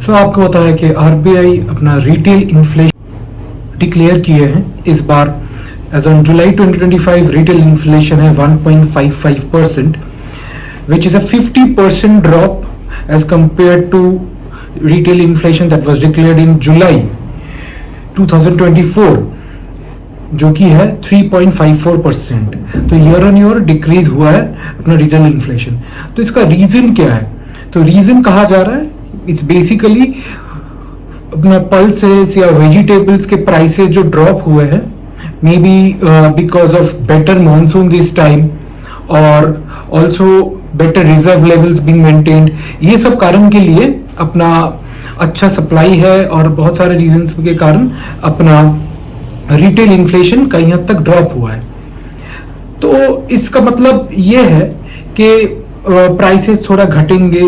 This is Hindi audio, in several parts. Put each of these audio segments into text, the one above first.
सो आपको पता है कि आरबीआई अपना रिटेल इन्फ्लेशन डिक्लेयर किए हैं इस बार। As on July 2025 retail inflation है 1.55%, which is a 50% drop as compared to retail inflation that was declared in July 2024, जो कि है 3.54%। तो ईयर ऑन ईयर डिक्रीज हुआ है अपना रिटेल इन्फ्लेशन। तो इसका रीजन क्या है? तो रीजन कहा जा रहा है इट्स बेसिकली अपना पल्सेस या वेजिटेबल्स के प्राइसेस जो ड्रॉप हुए हैं, maybe because of better monsoon this time और also better reserve levels being maintained. ये सब कारण के लिए अपना अच्छा सप्लाई है और बहुत सारे रीजंस के कारण अपना रिटेल इन्फ्लेशन कहीं हद तक ड्रॉप हुआ है। तो इसका मतलब ये है कि प्राइसेस थोड़ा घटेंगे,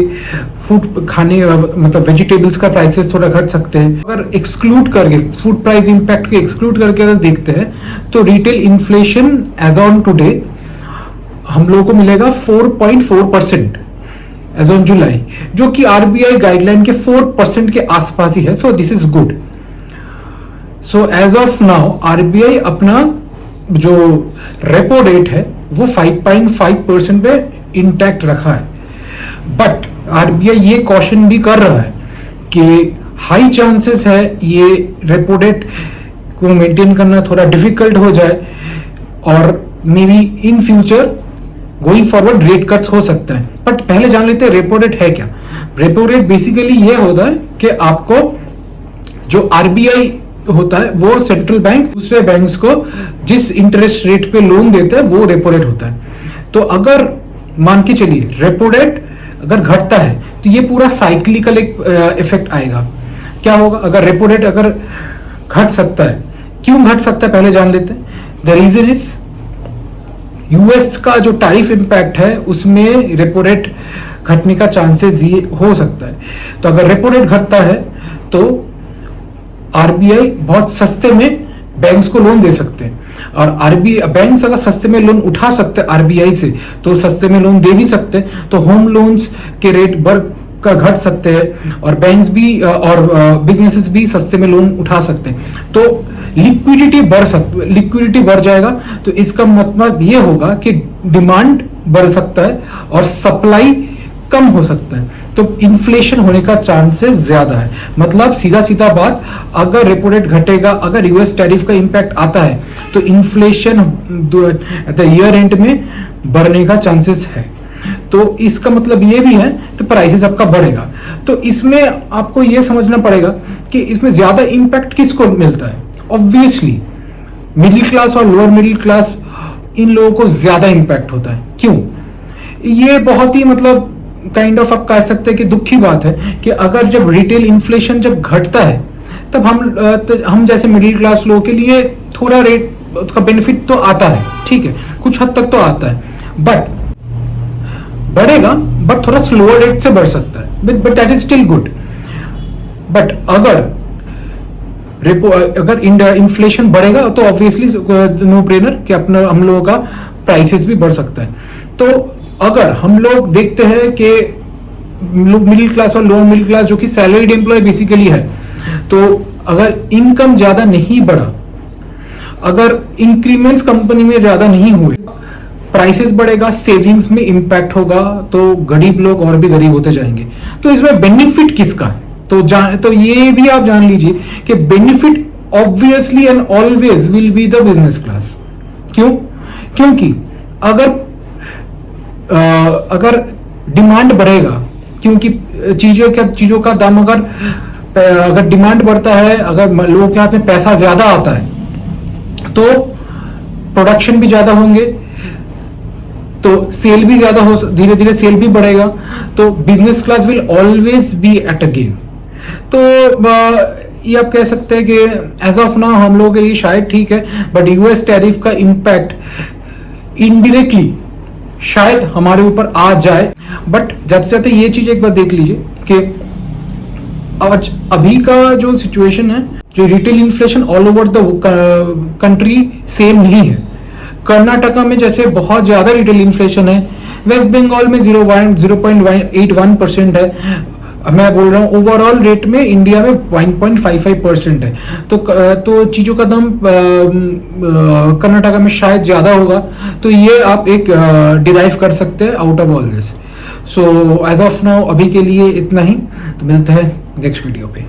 फूड खाने मतलब वेजिटेबल्स का प्राइसेस थोड़ा घट सकते हैं। अगर एक्सक्लूड करके फूड प्राइस इंपैक्ट को एक्सक्लूड करके अगर देखते हैं तो retail inflation as on today हम लोगों को मिलेगा 4.4% एज ऑन जुलाई, जो कि आरबीआई गाइडलाइन के 4% के आसपास ही है। So this is good. So as of now RBI अपना जो रेपो रेट है वो 5.5% पे इंटैक्ट रखा है, बट आरबीआई ये कॉशन भी कर रहा है कि हाई चांसेस है ये रेपो रेट को मेंटेन करना थोड़ा डिफिकल्ट हो जाए और may be in future going forward rate cuts हो सकता है। बट पहले जान लेते हैं रेपो रेट है क्या। रेपो रेट बेसिकली ये होता है कि आपको जो आरबीआई होता है वो सेंट्रल बैंक दूसरे बैंक्स को जिस इंटरेस्ट रेट पे लोन देता है वो रेपो रेट होता है। तो अगर मान के चलिए रेपो रेट अगर घटता है तो ये पूरा साइक्लिकल एक इफेक्ट आएगा। क्या होगा अगर रेपो रेट अगर घट सकता है? क्यों घट सकता है पहले जान लेते हैं। द रीजन इज यूएस का जो टैरिफ इंपैक्ट है उसमें रेपो रेट घटने का चांसेस ये हो सकता है। तो अगर रेपो रेट घटता है तो आरबीआई बहुत सस्ते में बैंक्स को लोन दे सकते हैं, और आरबीआई बैंक्स अगर सस्ते में लोन उठा सकते हैं आरबीआई से तो सस्ते में लोन दे भी सकते हैं। तो होम लोन्स के रेट बढ़ का घट सकते हैं और बैंक्स भी और बिजनेसेस भी सस्ते में लोन उठा सकते हैं। तो लिक्विडिटी बढ़ जाएगा। तो इसका मतलब ये होगा कि डिमांड बढ़ सकता है और सप्लाई कम हो सकता है, तो इन्फ्लेशन होने का चांसेस ज्यादा है। मतलब सीधा सीधा बात, अगर रेपो रेट घटेगा, अगर यूएस टैरिफ का इंपैक्ट आता है तो inflation at the year and में बढ़ने का चांसेस है। तो इसका मतलब ये भी है तो प्राइसेस आपका बढ़ेगा। तो इसमें आपको ये समझना पड़ेगा कि इसमें ज्यादा इंपैक्ट किसको मिलता है। ऑब्वियसली मिडिल क्लास और लोअर मिडिल क्लास, इन लोगों को ज्यादा इंपैक्ट होता है। क्यों? ये बहुत ही मतलब काइंड ऑफ आप कह सकते हैं कि दुख की बात है कि अगर जब रिटेल इन्फ्लेशन जब घटता है तब हम जैसे मिडिल क्लास लोगों के लिए थोड़ा रेट उसका बेनिफिट तो आता है, ठीक है, कुछ हद तक तो आता है, बट बढ़ेगा, बट थोड़ा स्लोअर रेट से बढ़ सकता है, but that is still good. But अगर इन्फ्लेशन बढ़ेगा तो ऑब्वियसली नो ब्रेनर कि अपना हम लोगों का प्राइसेस भी बढ़ सकता है। तो अगर हम लोग देखते हैं कि लोग मिडिल क्लास और लोअर मिडिल क्लास जो कि सैलरीड एम्प्लॉय बेसिकली है, तो अगर इनकम ज्यादा नहीं बढ़ा, अगर इंक्रीमेंट्स कंपनी में ज्यादा नहीं हुए, प्राइसेस बढ़ेगा, सेविंग्स में इंपैक्ट होगा, तो गरीब लोग और भी गरीब होते जाएंगे। तो इसमें बेनिफिट किसका है? तो ये भी आप जान लीजिए कि benefit obviously and always will be the business class. क्यों? क्योंकि अगर डिमांड बढ़ेगा, क्योंकि चीजों का दाम अगर डिमांड बढ़ता है, अगर लोगों के हाथ में पैसा ज्यादा आता है तो प्रोडक्शन भी ज्यादा होंगे, तो सेल भी ज्यादा हो, धीरे धीरे सेल भी बढ़ेगा, तो business class will always be at a gain. तो ये आप कह सकते हैं कि एज ऑफ नाउ हम लोगों के लिए शायद ठीक है, बट यूएस टैरिफ का इंपैक्ट इनडायरेक्टली शायद हमारे ऊपर आ जाए। बट जाते जाते ये चीज एक बार देख लीजिए कि आज अभी का जो सिचुएशन है, जो retail inflation all over the country same नहीं है। कर्नाटका में जैसे बहुत ज्यादा रिटेल इन्फ्लेशन है, वेस्ट बंगाल में 0.81% है, मैं बोल रहा हूँ ओवरऑल रेट में इंडिया में 1.55% है। तो चीज़ों का दाम कर्नाटका में शायद ज़्यादा होगा। तो ये आप एक डिराइव कर सकते हैं out of all this. So as of now अभी के लिए इतना ही, तो मिलते हैं नेक्स्ट वीडियो पे।